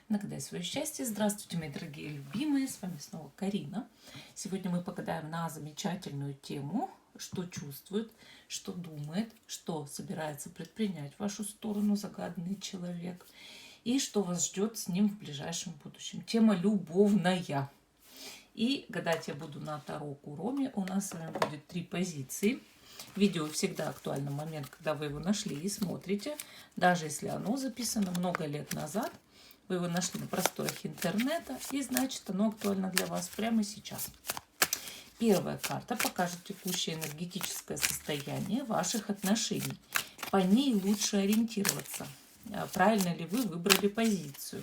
Нагадай свое счастье. Здравствуйте, мои дорогие любимые. С вами снова Карина. Сегодня мы погадаем на замечательную тему, что чувствует, что думает, что собирается предпринять в вашу сторону загаданный человек и что вас ждет с ним в ближайшем будущем. Тема любовная. И гадать я буду на Таро Куроми. У нас с вами будет 3 позиции. Видео всегда актуальный момент, когда вы его нашли и смотрите. Даже если оно записано много лет назад, вы его нашли на просторах интернета, и значит оно актуально для вас прямо сейчас. Первая карта покажет текущее энергетическое состояние ваших отношений. По ней лучше ориентироваться, правильно ли вы выбрали позицию.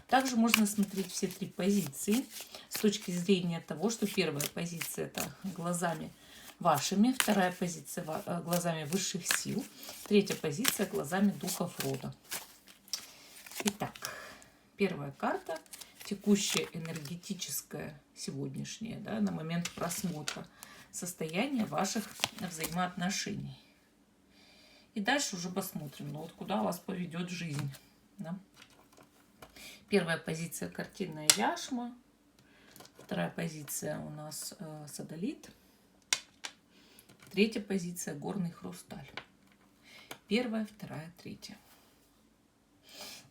Также можно смотреть все 3 позиции с точки зрения того, что первая позиция – это глазами вашими, вторая позиция – глазами высших сил, третья позиция – глазами духов рода. Итак, первая карта – текущее энергетическое, сегодняшнее, да, на момент просмотра, состояние ваших взаимоотношений. И дальше уже посмотрим, ну вот куда вас поведет жизнь. Да? Первая позиция – картинная яшма. Вторая позиция у нас содолит. Третья позиция – горный хрусталь. Первая, вторая, третья.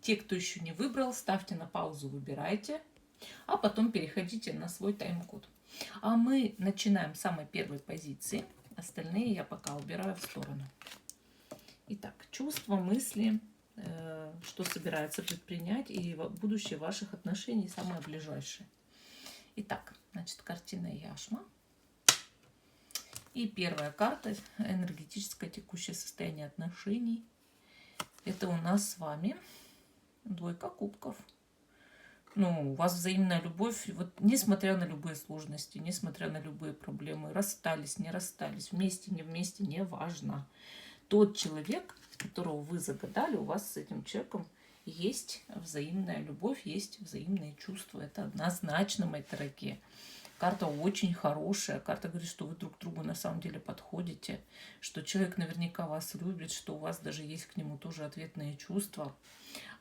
Те, кто еще не выбрал, ставьте на паузу, выбирайте, а потом переходите на свой тайм-код. А мы начинаем с самой первой позиции. Остальные я пока убираю в сторону. Итак, чувства, мысли, что собирается предпринять и будущее ваших отношений самое ближайшее. Итак, значит, картина яшма. И первая карта – энергетическое текущее состояние отношений. Это у нас с вами двойка кубков. Ну, у вас взаимная любовь, вот несмотря на любые сложности, несмотря на любые проблемы, расстались, не расстались, вместе, не важно. Тот человек, которого вы загадали, у вас с этим человеком есть взаимная любовь, есть взаимные чувства. Это однозначно, мои дорогие. Карта очень хорошая. Карта говорит, что вы друг другу на самом деле подходите, что человек наверняка вас любит, что у вас даже есть к нему тоже ответные чувства.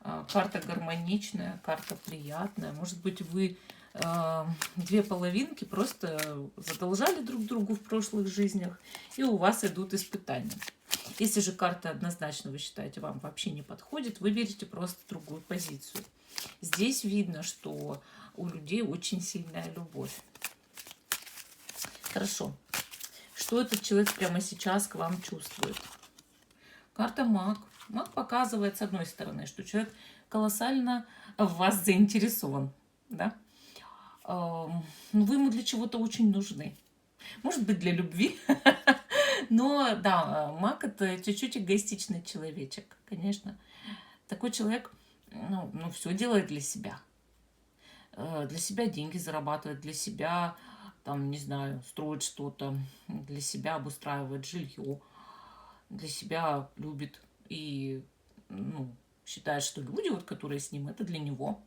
Карта гармоничная, карта приятная. Может быть, вы две половинки просто задолжали друг другу в прошлых жизнях, и у вас идут испытания. Если же карта однозначно, вы считаете, вам вообще не подходит, выберите просто другую позицию. Здесь видно, что у людей очень сильная любовь. Хорошо. Что этот человек прямо сейчас к вам чувствует? Карта маг. Маг показывает, с одной стороны, что человек колоссально в вас заинтересован. Да? Вы ему для чего-то очень нужны. Может быть, для любви. Но да, маг – это чуть-чуть эгоистичный человечек, конечно. Такой человек, ну, все делает для себя. Для себя деньги зарабатывает, для себя, там, не знаю, строит что-то, для себя обустраивает жилье, для себя любит и, ну, считает, что люди, вот, которые с ним, это для него.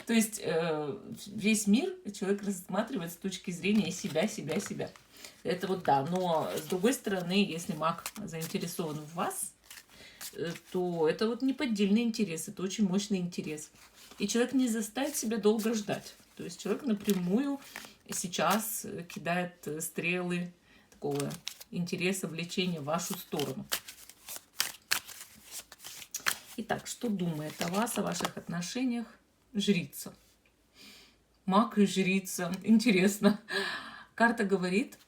То есть весь мир человек рассматривает с точки зрения себя. Это вот да, но с другой стороны, если маг заинтересован в вас, то это вот неподдельный интерес, это очень мощный интерес. И человек не заставит себя долго ждать. То есть человек напрямую сейчас кидает стрелы такого интереса, влечения в вашу сторону. Итак, что думает о вас, о ваших отношениях жрица? Маг и жрица. Интересно. Карта говорит,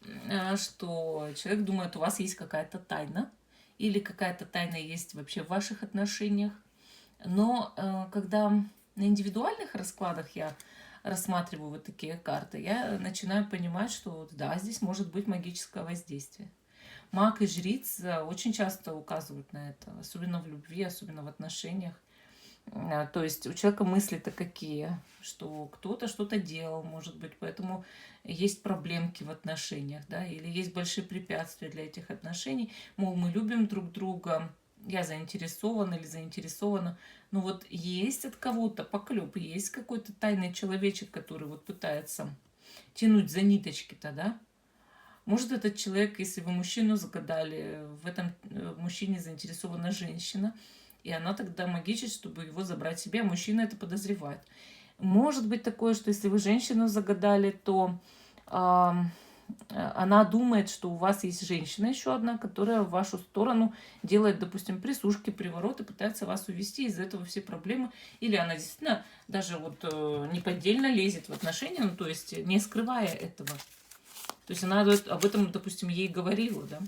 что человек думает, у вас есть какая-то тайна, или какая-то тайна есть вообще в ваших отношениях. Но когда на индивидуальных раскладах я рассматриваю вот такие карты, я начинаю понимать, что да, здесь может быть магическое воздействие. Маг и жрица очень часто указывают на это, особенно в любви, особенно в отношениях. То есть у человека мысли-то какие, что кто-то что-то делал, может быть, поэтому есть проблемки в отношениях, да, или есть большие препятствия для этих отношений, мол, мы любим друг друга, я заинтересована или заинтересована, но вот есть от кого-то поклеп, есть какой-то тайный человечек, который вот пытается тянуть за ниточки-то, да. Может, этот человек, если вы мужчину загадали, в этом мужчине заинтересована женщина, И она тогда магичит, чтобы его забрать себе, а мужчина это подозревает. Может быть такое, что если вы женщину загадали, то она думает, что у вас есть женщина еще одна, которая в вашу сторону делает, допустим, присушки, привороты, пытается вас увести, из-за этого все проблемы. Или она действительно даже вот неподдельно лезет в отношения, ну, то есть не скрывая этого. То есть она об этом, допустим, ей говорила, да.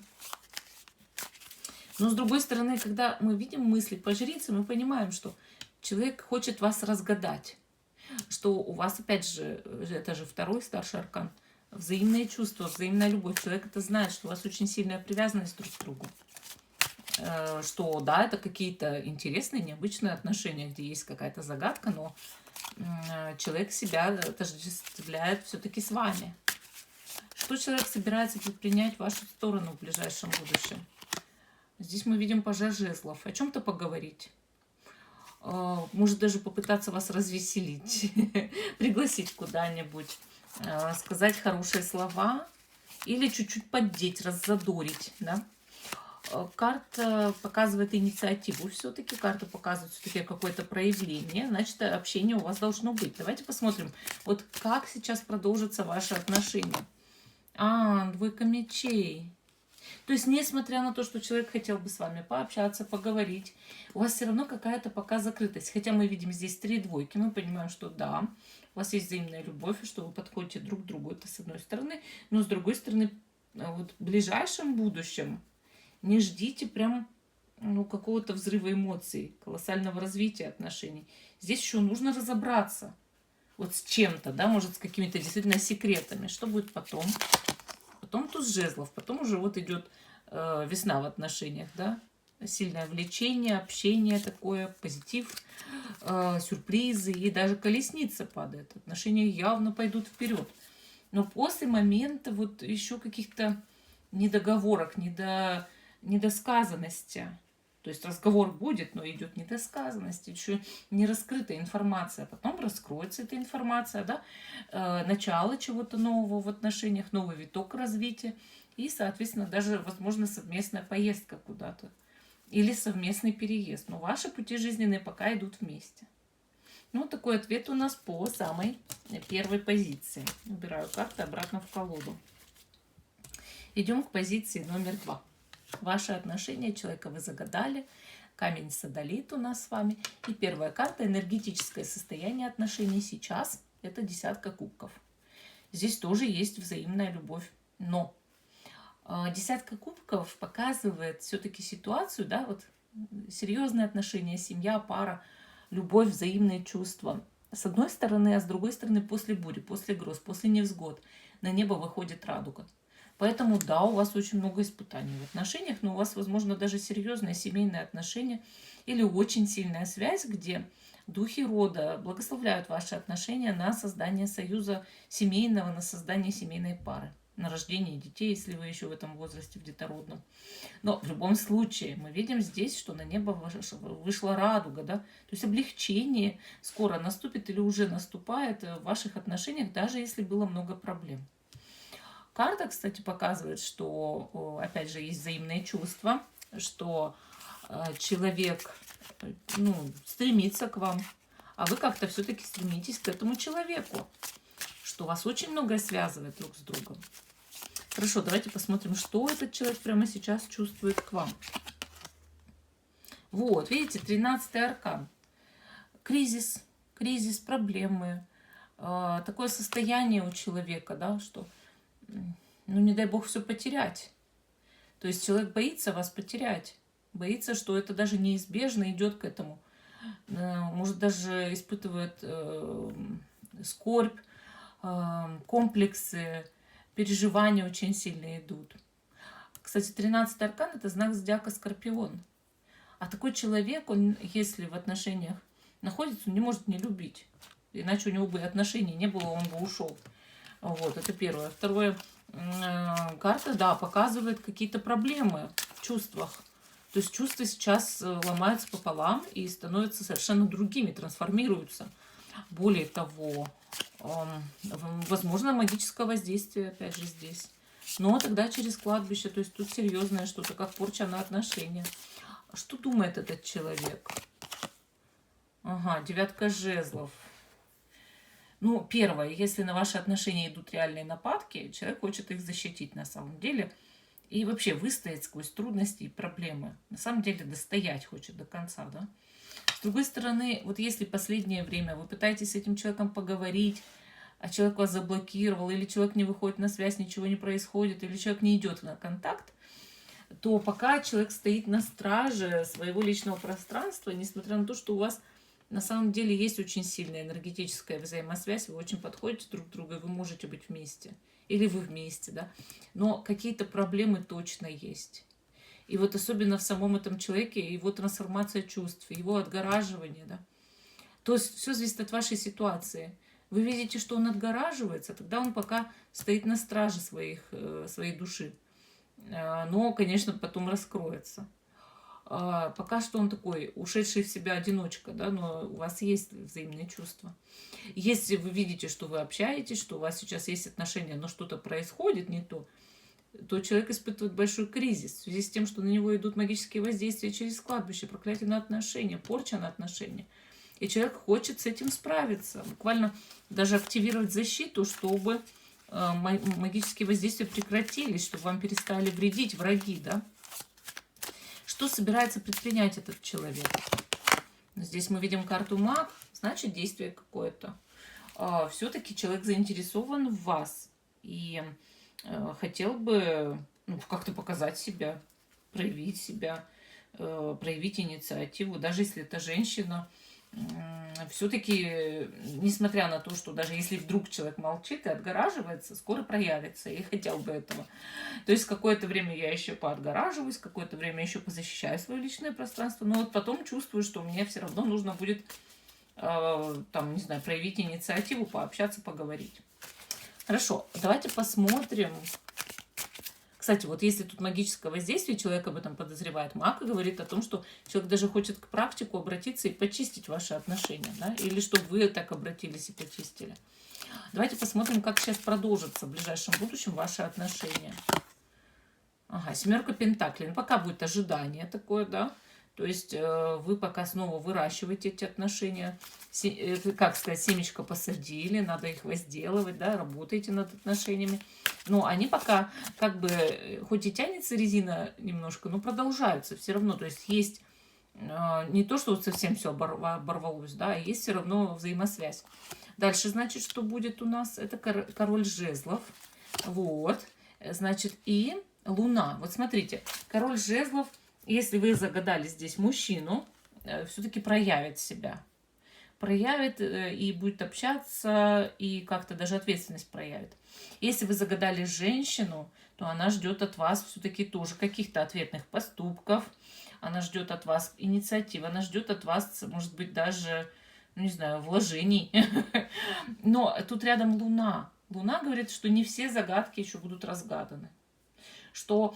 Но с другой стороны, когда мы видим мысли по жрице, мы понимаем, что человек хочет вас разгадать. Что у вас, опять же, это же второй старший аркан, взаимные чувства, взаимная любовь. Человек это знает, что у вас очень сильная привязанность друг к другу. Что, да, это какие-то интересные, необычные отношения, где есть какая-то загадка, но человек себя отождествляет все-таки с вами. Что человек собирается предпринять в вашу сторону в ближайшем будущем? Здесь мы видим пажа жезлов. О чем-то поговорить. Может даже попытаться вас развеселить, пригласить куда-нибудь, сказать хорошие слова или чуть-чуть поддеть, раззадорить. Да? Карта показывает инициативу все-таки, карта показывает все-таки какое-то проявление, значит, общение у вас должно быть. Давайте посмотрим, вот как сейчас продолжатся ваши отношения. Двойка мечей. То есть, несмотря на то, что человек хотел бы с вами пообщаться, поговорить, у вас все равно какая-то пока закрытость. Хотя мы видим здесь 3 двойки, мы понимаем, что да, у вас есть взаимная любовь, и что вы подходите друг к другу, это с одной стороны. Но с другой стороны, вот в ближайшем будущем не ждите прям какого-то взрыва эмоций, колоссального развития отношений. Здесь еще нужно разобраться вот с чем-то, да, может, с какими-то действительно секретами. Что будет потом? Потом туз жезлов, потом уже вот идет весна в отношениях, да, сильное влечение, общение такое, позитив, сюрпризы, и даже колесница падает, отношения явно пойдут вперед. Но после момента вот еще каких-то недоговорок, недосказанности, то есть разговор будет, но идет недосказанность, еще не раскрытая информация. Потом раскроется эта информация, да, начало чего-то нового в отношениях, новый виток развития. И, соответственно, даже, возможно, совместная поездка куда-то. Или совместный переезд. Но ваши пути жизненные пока идут вместе. Ну, такой ответ у нас по самой первой позиции. Убираю карты обратно в колоду. Идем к позиции номер 2. Ваши отношения, человека вы загадали, камень садолит у нас с вами. И первая карта — энергетическое состояние отношений сейчас. Это 10 кубков. Здесь тоже есть взаимная любовь. Но 10 кубков показывает все-таки ситуацию, да, вот серьезные отношения, семья, пара, любовь, взаимные чувства. С одной стороны, а с другой стороны, после бури, после гроз, после невзгод на небо выходит радуга. Поэтому, да, у вас очень много испытаний в отношениях, но у вас, возможно, даже серьезные семейные отношения или очень сильная связь, где духи рода благословляют ваши отношения на создание союза семейного, на создание семейной пары, на рождение детей, если вы еще в этом возрасте, в детородном. Но в любом случае мы видим здесь, что на небо вышла радуга, да? То есть облегчение скоро наступит или уже наступает в ваших отношениях, даже если было много проблем. Карта, кстати, показывает, что, опять же, есть взаимные чувства, что человек стремится к вам, а вы как-то все-таки стремитесь к этому человеку, что вас очень многое связывает друг с другом. Хорошо, давайте посмотрим, что этот человек прямо сейчас чувствует к вам. Вот, видите, 13-й аркан. Кризис, проблемы, такое состояние у человека, да, что... не дай бог все потерять. То есть человек боится вас потерять. Боится, что это даже неизбежно идет к этому. Может, даже испытывает скорбь, комплексы, переживания очень сильно идут. Кстати, 13-й аркан — это знак зодиака Скорпион. А такой человек, он, если в отношениях находится, он не может не любить. Иначе у него бы отношений не было, он бы ушел. Вот, это первое. Второе, карта, да, показывает какие-то проблемы в чувствах. То есть чувства сейчас ломаются пополам и становятся совершенно другими, трансформируются. Более того, возможно, магическое воздействие, опять же, здесь. Но тогда через кладбище, то есть тут серьезное что-то, как порча на отношения. Что думает этот человек? Ага, 9 жезлов. Ну, первое, если на ваши отношения идут реальные нападки, человек хочет их защитить на самом деле. И вообще выстоять сквозь трудности и проблемы. На самом деле достоять хочет до конца, да? С другой стороны, вот если последнее время вы пытаетесь с этим человеком поговорить, а человек вас заблокировал, или человек не выходит на связь, ничего не происходит, или человек не идет на контакт, то пока человек стоит на страже своего личного пространства, несмотря на то, что у вас на самом деле есть очень сильная энергетическая взаимосвязь, вы очень подходите друг к другу, и вы можете быть вместе. Или вы вместе, да. Но какие-то проблемы точно есть. И вот особенно в самом этом человеке его трансформация чувств, его отгораживание, да. То есть все зависит от вашей ситуации. Вы видите, что он отгораживается, тогда он пока стоит на страже своей души. Но, конечно, потом раскроется. Пока что он такой ушедший в себя одиночка, да, но у вас есть взаимные чувства. Если вы видите, что вы общаетесь, что у вас сейчас есть отношения, но что-то происходит не то, то человек испытывает большой кризис в связи с тем, что на него идут магические воздействия через кладбище, проклятие на отношения, порча на отношения. И человек хочет с этим справиться, буквально даже активировать защиту, чтобы магические воздействия прекратились, чтобы вам перестали вредить враги, да. Что собирается предпринять этот человек? Здесь мы видим карту маг, значит действие какое-то. Все-таки человек заинтересован в вас и хотел бы как-то показать себя, проявить инициативу. Даже если это женщина, все-таки, несмотря на то, что даже если вдруг человек молчит и отгораживается, скоро проявится, и хотел бы этого. То есть какое-то время я еще поотгораживаюсь, какое-то время еще позащищаю свое личное пространство, но вот потом чувствую, что мне все равно нужно будет, не знаю, проявить инициативу, пообщаться, поговорить. Хорошо, давайте посмотрим. Кстати, вот если тут магическое воздействие, человек об этом подозревает, маг говорит о том, что человек даже хочет к практику обратиться и почистить ваши отношения, да? Или чтобы вы так обратились и почистили. Давайте посмотрим, как сейчас продолжится в ближайшем будущем ваши отношения. Ага, 7 пентаклей. Пока будет ожидание такое, да? То есть вы пока снова выращиваете эти отношения. Как сказать, семечко посадили, надо их возделывать, да, работаете над отношениями. Но они пока, как бы, хоть и тянется резина немножко, но продолжаются все равно. То есть есть не то, что вот совсем все оборвалось, да, а есть все равно взаимосвязь. Дальше, значит, что будет у нас? Это король жезлов. Вот. Значит, и луна. Вот смотрите, король жезлов, если вы загадали здесь мужчину, все-таки проявит себя. Проявит и будет общаться, и как-то даже ответственность проявит. Если вы загадали женщину, то она ждет от вас все-таки тоже каких-то ответных поступков. Она ждет от вас инициативы, она ждет от вас, может быть, даже, не знаю, вложений. Но тут рядом Луна. Луна говорит, что не все загадки еще будут разгаданы. Что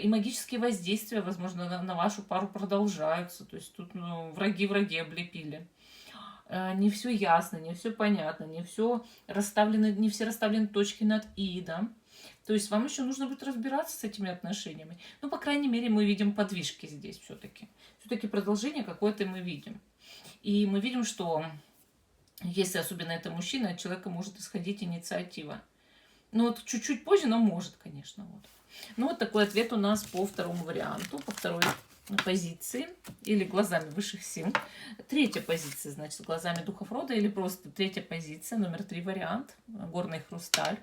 и магические воздействия, возможно, на вашу пару продолжаются. То есть тут враги облепили. Не все ясно, не все понятно, не все расставлены точки над «и», да. То есть вам еще нужно будет разбираться с этими отношениями. Ну, по крайней мере, мы видим подвижки здесь все-таки. Все-таки продолжение какое-то мы видим. И мы видим, что если особенно это мужчина, от человека может исходить инициатива. Ну, вот чуть-чуть позже, но может, конечно. Вот. Ну, вот такой ответ у нас по второму варианту, по второй позиции или глазами высших сил. Третья позиция, значит, глазами духов рода или просто третья позиция, номер 3 вариант, горный хрусталь.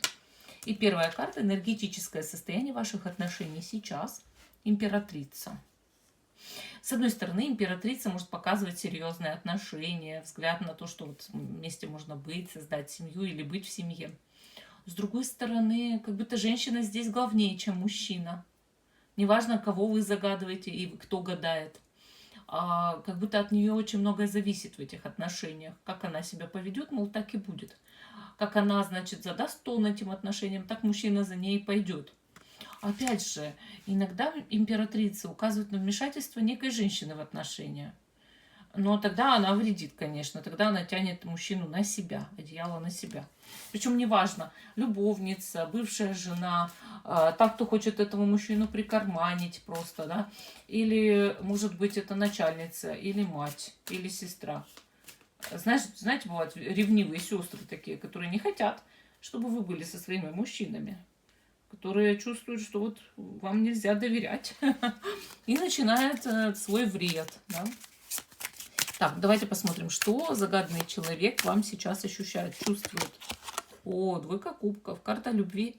И первая карта — энергетическое состояние ваших отношений сейчас, императрица. С одной стороны, императрица может показывать серьезные отношения, взгляд на то, что вот вместе можно быть, создать семью или быть в семье. С другой стороны, как будто женщина здесь главнее, чем мужчина. Неважно, кого вы загадываете и кто гадает. Как будто от нее очень многое зависит в этих отношениях. Как она себя поведет, мол, так и будет. Как она, значит, задаст тон этим отношениям, так мужчина за ней пойдет. Опять же, иногда императрица указывает на вмешательство некой женщины в отношения. Но тогда она вредит, конечно. Тогда она тянет мужчину на себя, одеяло на себя. Причем неважно, любовница, бывшая жена, так, кто хочет этого мужчину прикарманить просто, да, или, может быть, это начальница, или мать, или сестра. Знаете, бывают ревнивые сестры такие, которые не хотят, чтобы вы были со своими мужчинами, которые чувствуют, что вот вам нельзя доверять, и начинают свой вред, да. Так, давайте посмотрим, что загаданный человек вам сейчас ощущает, чувствует. О, двойка кубков, карта любви.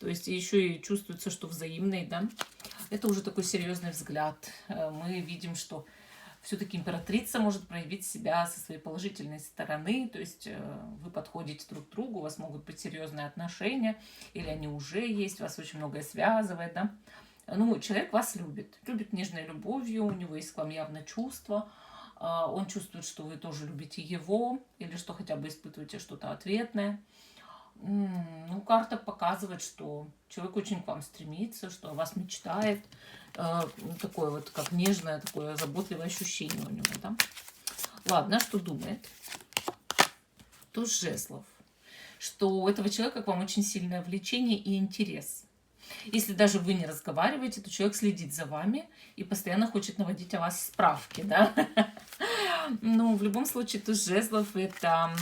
То есть еще и чувствуется, что взаимный, да. Это уже такой серьезный взгляд. Мы видим, что все-таки императрица может проявить себя со своей положительной стороны. То есть вы подходите друг к другу, у вас могут быть серьезные отношения, или они уже есть, вас очень многое связывает, да. Ну, человек вас любит, любит нежной любовью, у него есть к вам явно чувство. Он чувствует, что вы тоже любите его, или что хотя бы испытываете что-то ответное. Ну, карта показывает, что человек очень к вам стремится, что о вас мечтает. Такое вот, как нежное, такое заботливое ощущение у него, да? Ладно, что думает? Туз жезлов. Что у этого человека к вам очень сильное влечение и интерес. Если даже вы не разговариваете, то человек следит за вами и постоянно хочет наводить о вас справки, да? Ну, в любом случае, туз жезлов – это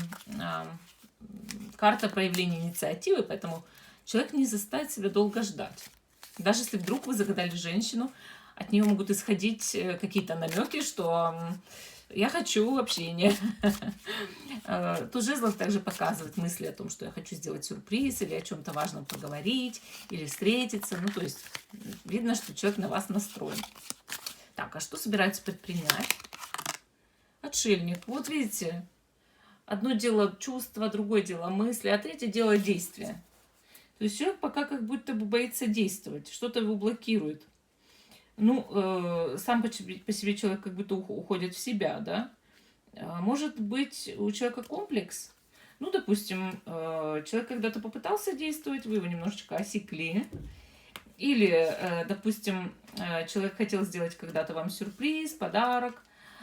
карта проявления инициативы, поэтому человек не заставит себя долго ждать. Даже если вдруг вы загадали женщину, от нее могут исходить какие-то намеки, что я хочу общения. Туз жезлов также показывает мысли о том, что я хочу сделать сюрприз, или о чем-то важном поговорить, или встретиться. Ну, то есть видно, что человек на вас настроен. Так, а что собирается предпринять? Отшельник. Вот видите, одно дело чувство, другое дело мысли, а третье дело действия. То есть человек пока как будто бы боится действовать, что-то его блокирует. Ну, сам по себе человек как будто уходит в себя, да. Может быть, у человека комплекс. Ну, допустим, человек когда-то попытался действовать, вы его немножечко осекли. Или, допустим, человек хотел сделать когда-то вам сюрприз, подарок,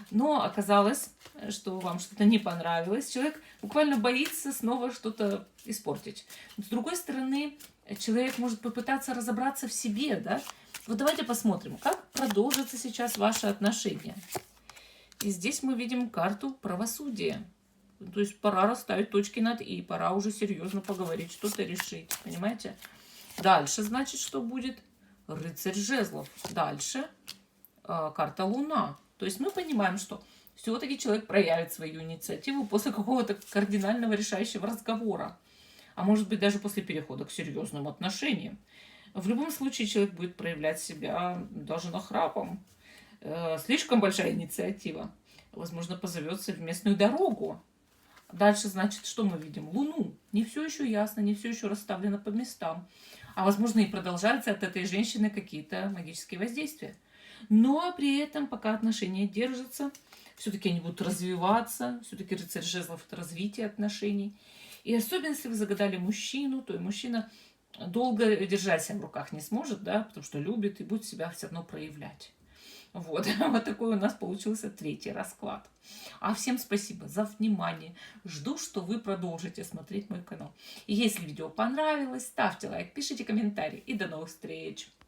но оказалось, что вам что-то не понравилось. Человек буквально боится снова что-то испортить. С другой стороны, человек может попытаться разобраться в себе, да? Вот давайте посмотрим, как продолжатся сейчас ваши отношения. И здесь мы видим карту правосудия. То есть пора расставить точки над «и», пора уже серьезно поговорить, что-то решить, понимаете? Дальше, значит, что будет? Рыцарь жезлов. Дальше карта Луна. То есть мы понимаем, что все-таки человек проявит свою инициативу после какого-то кардинального решающего разговора. А может быть, даже после перехода к серьезным отношениям. В любом случае, человек будет проявлять себя даже нахрапом. Слишком большая инициатива. Возможно, позовется в местную дорогу. Дальше, значит, что мы видим? Луну. Не все еще ясно, не все еще расставлено по местам. А возможно, и продолжаются от этой женщины какие-то магические воздействия. Но при этом, пока отношения держатся, все-таки они будут развиваться. Все-таки рыцарь жезлов – это развитие отношений. И особенно, если вы загадали мужчину, то и мужчина долго держать себя в руках не сможет, да, потому что любит и будет себя все равно проявлять. Вот, вот такой у нас получился третий расклад. А всем спасибо за внимание. Жду, что вы продолжите смотреть мой канал. И если видео понравилось, ставьте лайк, пишите комментарии и до новых встреч.